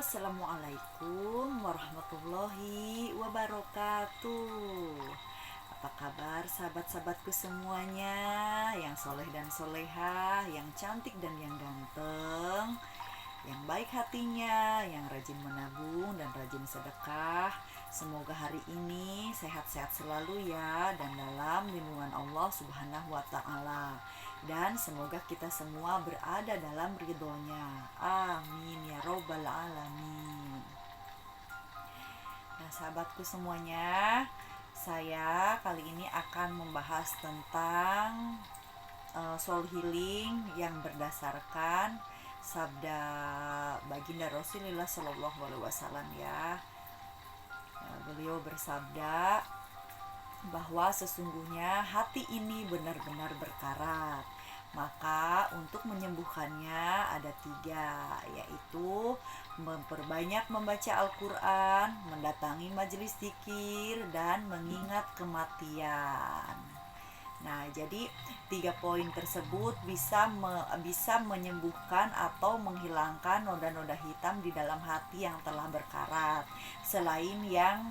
Assalamualaikum warahmatullahi wabarakatuh. Apa kabar sahabat-sahabatku semuanya, yang soleh dan solehah, yang cantik dan yang ganteng, yang baik hatinya, yang rajin menabung dan rajin sedekah. Semoga hari ini sehat-sehat selalu ya, dan dalam lindungan Allah Subhanahu wa Ta'ala. Dan semoga kita semua berada dalam ridhonya. Amin ya robbal alamin. Nah, sahabatku semuanya, saya kali ini akan membahas tentang soul healing yang berdasarkan sabda baginda Rasulullah Shallallahu Alaihi Wasallam ya. Beliau bersabda bahwa sesungguhnya hati ini benar-benar berkarat. Maka untuk menyembuhkannya ada 3, yaitu memperbanyak membaca Al-Quran, mendatangi majelis zikir, dan mengingat kematian. Nah, jadi 3 poin tersebut bisa menyembuhkan atau menghilangkan noda-noda hitam di dalam hati yang telah berkarat. Selain yang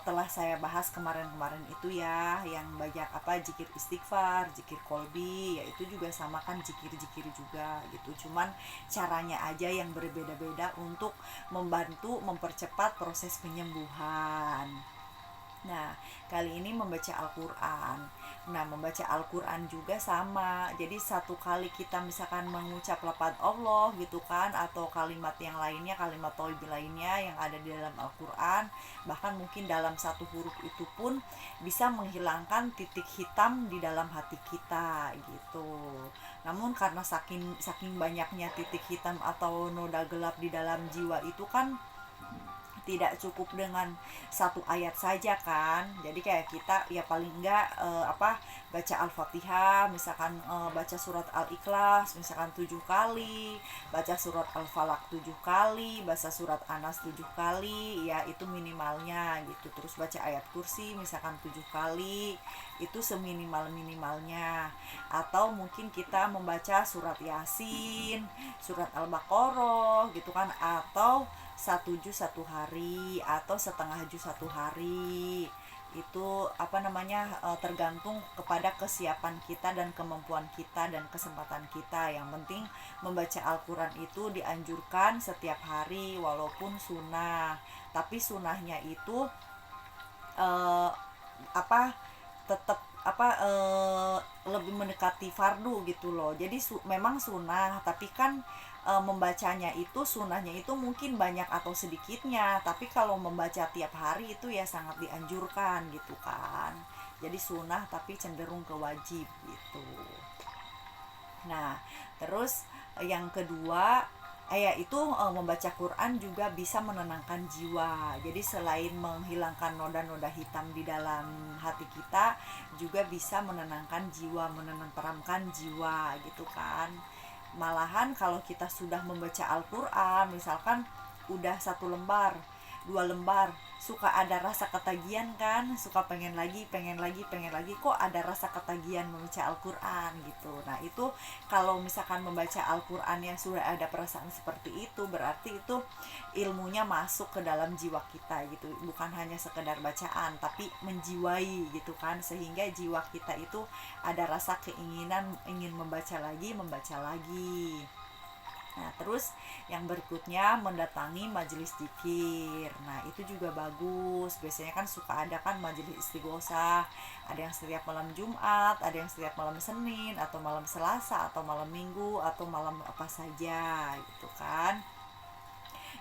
telah saya bahas kemarin-kemarin itu ya, yang banyak zikir istighfar, zikir kolbi, yaitu juga sama kan zikir-zikir juga gitu. Cuman caranya aja yang berbeda-beda untuk membantu mempercepat proses penyembuhan. Nah, kali ini membaca Al-Quran. Nah, membaca Al-Quran juga sama. Jadi satu kali kita misalkan mengucap lafaz Allah gitu kan, atau kalimat yang lainnya, kalimat thayyib lainnya yang ada di dalam Al-Quran, bahkan mungkin dalam satu huruf itu pun bisa menghilangkan titik hitam di dalam hati kita gitu. Namun karena saking banyaknya titik hitam atau noda gelap di dalam jiwa itu kan tidak cukup dengan satu ayat saja kan. Jadi kayak kita ya paling enggak baca Al-Fatihah, misalkan baca surat Al-Ikhlas misalkan 7 kali, baca surat Al-Falaq 7 kali, baca surat An-Nas 7 kali, ya itu minimalnya gitu. Terus baca ayat kursi misalkan 7 kali, itu seminimal-minimalnya. Atau mungkin kita membaca surat Yasin, surat Al-Baqarah gitu kan, atau 1 juz 1 hari atau setengah juz 1 hari. Itu tergantung kepada kesiapan kita dan kemampuan kita dan kesempatan kita. Yang penting membaca Al-Quran itu dianjurkan setiap hari walaupun sunnah. Tapi sunnahnya itu tetap lebih mendekati fardu gitu loh. Jadi memang sunnah, tapi kan membacanya itu sunnahnya itu mungkin banyak atau sedikitnya, tapi kalau membaca tiap hari itu ya sangat dianjurkan gitu kan. Jadi sunnah tapi cenderung ke wajib gitu. Nah, terus yang kedua yaitu membaca Quran juga bisa menenangkan jiwa. Jadi selain menghilangkan noda-noda hitam di dalam hati kita, juga bisa menenangkan jiwa, menenteramkan jiwa gitu kan. Malahan kalau kita sudah membaca Al-Quran, misalkan udah 1 lembar, 2 lembar, suka ada rasa ketagihan kan, suka pengen lagi, kok ada rasa ketagihan membaca Al-Quran gitu. Nah itu kalau misalkan membaca Al-Quran yang sudah ada perasaan seperti itu, berarti itu ilmunya masuk ke dalam jiwa kita gitu, bukan hanya sekedar bacaan tapi menjiwai gitu kan, sehingga jiwa kita itu ada rasa keinginan ingin membaca lagi. Nah, terus yang berikutnya mendatangi majelis zikir. Nah, itu juga bagus. Biasanya kan suka ada kan majelis istighosah. Ada yang setiap malam Jumat, ada yang setiap malam Senin, atau malam Selasa, atau malam Minggu, atau malam apa saja gitu kan.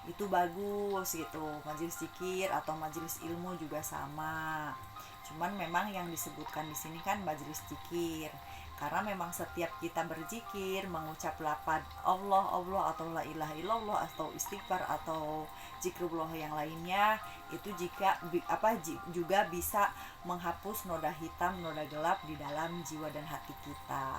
Itu bagus gitu. Majelis zikir atau majelis ilmu juga sama. Cuman memang yang disebutkan di sini kan majelis zikir. Karena memang setiap kita berzikir, mengucap lafaz Allah atau la ilaha illallah atau istighfar atau zikrullah yang lainnya, itu juga bisa menghapus noda hitam, noda gelap di dalam jiwa dan hati kita.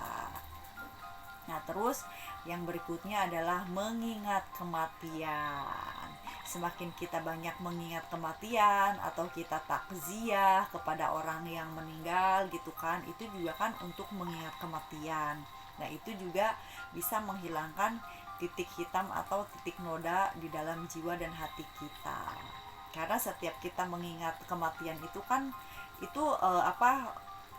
Nah, terus yang berikutnya adalah mengingat kematian. Semakin kita banyak mengingat kematian atau kita takziah kepada orang yang meninggal gitu kan, itu juga kan untuk mengingat kematian. Nah, itu juga bisa menghilangkan titik hitam atau titik noda di dalam jiwa dan hati kita. Karena setiap kita mengingat kematian itu kan itu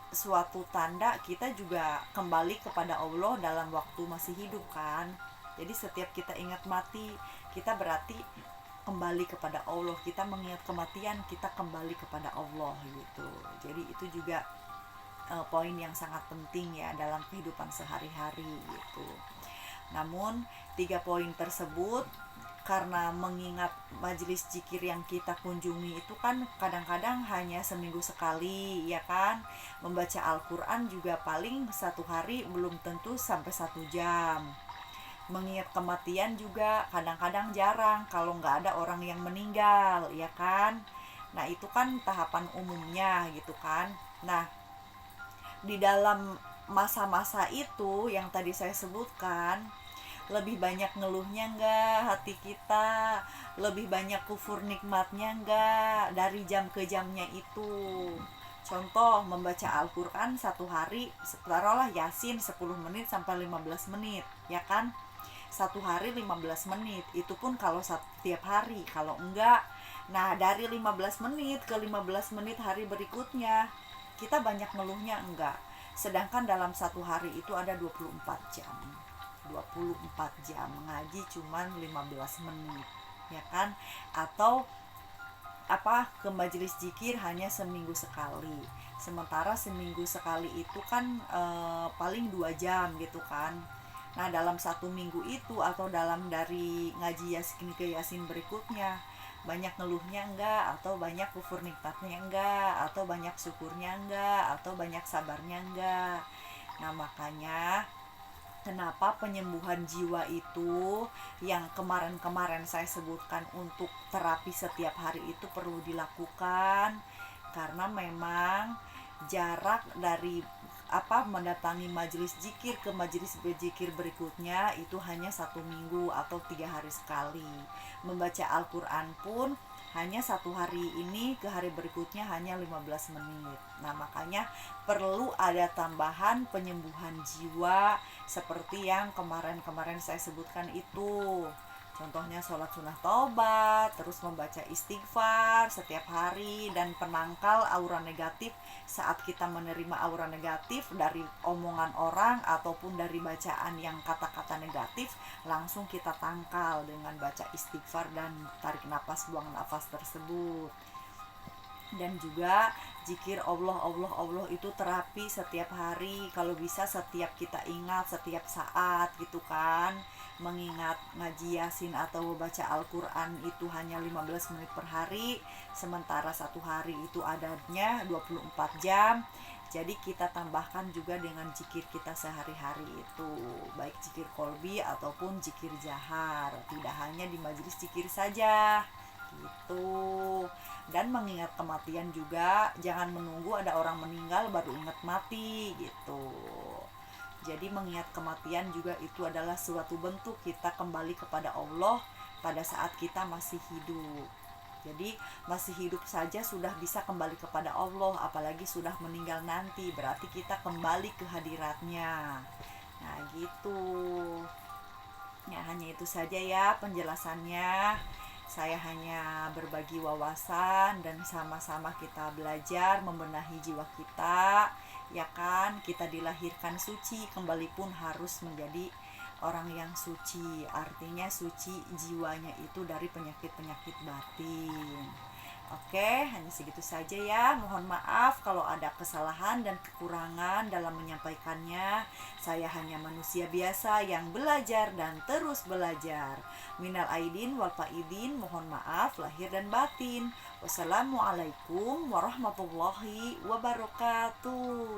suatu tanda kita juga kembali kepada Allah dalam waktu masih hidup kan. Jadi setiap kita ingat mati, kita berarti kembali kepada Allah. Kita mengingat kematian, kita kembali kepada Allah gitu. Jadi itu juga poin yang sangat penting ya dalam kehidupan sehari-hari gitu. Namun 3 poin tersebut karena mengingat majelis zikir yang kita kunjungi itu kan kadang-kadang hanya seminggu sekali ya kan. Membaca Al-Quran juga paling 1 hari belum tentu sampai 1 jam. Mengingat kematian juga kadang-kadang jarang kalau nggak ada orang yang meninggal ya kan. Nah itu kan tahapan umumnya gitu kan. Nah di dalam masa-masa itu yang tadi saya sebutkan, lebih banyak ngeluhnya enggak hati kita, lebih banyak kufur nikmatnya enggak dari jam ke jamnya itu. Contoh membaca Al-Quran 1 hari, taruhlah Yasin 10 menit sampai 15 menit ya kan. 1 hari 15 menit, itu pun kalau setiap hari. Kalau enggak, nah dari 15 menit ke 15 menit hari berikutnya kita banyak ngeluhnya enggak. Sedangkan dalam 1 hari itu ada 24 jam 24 jam ngaji cuman 15 menit ya kan. Atau ke majelis zikir hanya seminggu sekali, sementara seminggu sekali itu kan paling 2 jam gitu kan. Nah dalam 1 minggu itu atau dalam dari ngaji Yasin ke Yasin berikutnya banyak ngeluhnya enggak, atau banyak kufur nikmatnya enggak, atau banyak syukurnya enggak, atau banyak sabarnya enggak. Nah makanya kenapa penyembuhan jiwa itu yang kemarin-kemarin saya sebutkan untuk terapi setiap hari itu perlu dilakukan, karena memang jarak dari mendatangi majelis zikir ke majelis berzikir berikutnya itu hanya 1 minggu atau 3 hari sekali. Membaca Al-Quran pun hanya 1 hari ini ke hari berikutnya hanya 15 menit. Nah makanya perlu ada tambahan penyembuhan jiwa seperti yang kemarin-kemarin saya sebutkan itu. Contohnya sholat sunnah taubat, terus membaca istighfar setiap hari, dan penangkal aura negatif saat kita menerima aura negatif dari omongan orang ataupun dari bacaan yang kata-kata negatif, langsung kita tangkal dengan baca istighfar dan tarik nafas, buang nafas tersebut. Dan juga zikir Allah Allah Allah itu terapi setiap hari, kalau bisa setiap kita ingat setiap saat gitu kan. Mengingat ngaji Yasin atau baca Al-Quran itu hanya 15 menit per hari, sementara 1 hari itu adanya 24 jam. Jadi kita tambahkan juga dengan zikir kita sehari-hari itu, baik zikir kolbi ataupun zikir jahar, tidak hanya di majelis zikir saja gitu. Dan mengingat kematian juga, jangan menunggu ada orang meninggal baru ingat mati gitu. Jadi mengingat kematian juga itu adalah suatu bentuk kita kembali kepada Allah pada saat kita masih hidup. Jadi masih hidup saja sudah bisa kembali kepada Allah, apalagi sudah meninggal nanti, berarti kita kembali ke hadiratnya. Nah gitu. Ya hanya itu saja ya penjelasannya. Saya hanya berbagi wawasan dan sama-sama kita belajar membenahi jiwa kita. Ya kan, kita dilahirkan suci, kembali pun harus menjadi orang yang suci. Artinya suci jiwanya itu dari penyakit-penyakit batin. Oke, hanya segitu saja ya. Mohon maaf kalau ada kesalahan dan kekurangan dalam menyampaikannya. Saya hanya manusia biasa yang belajar dan terus belajar. Minal aidin wal faidin, mohon maaf lahir dan batin. Wassalamualaikum warahmatullahi wabarakatuh.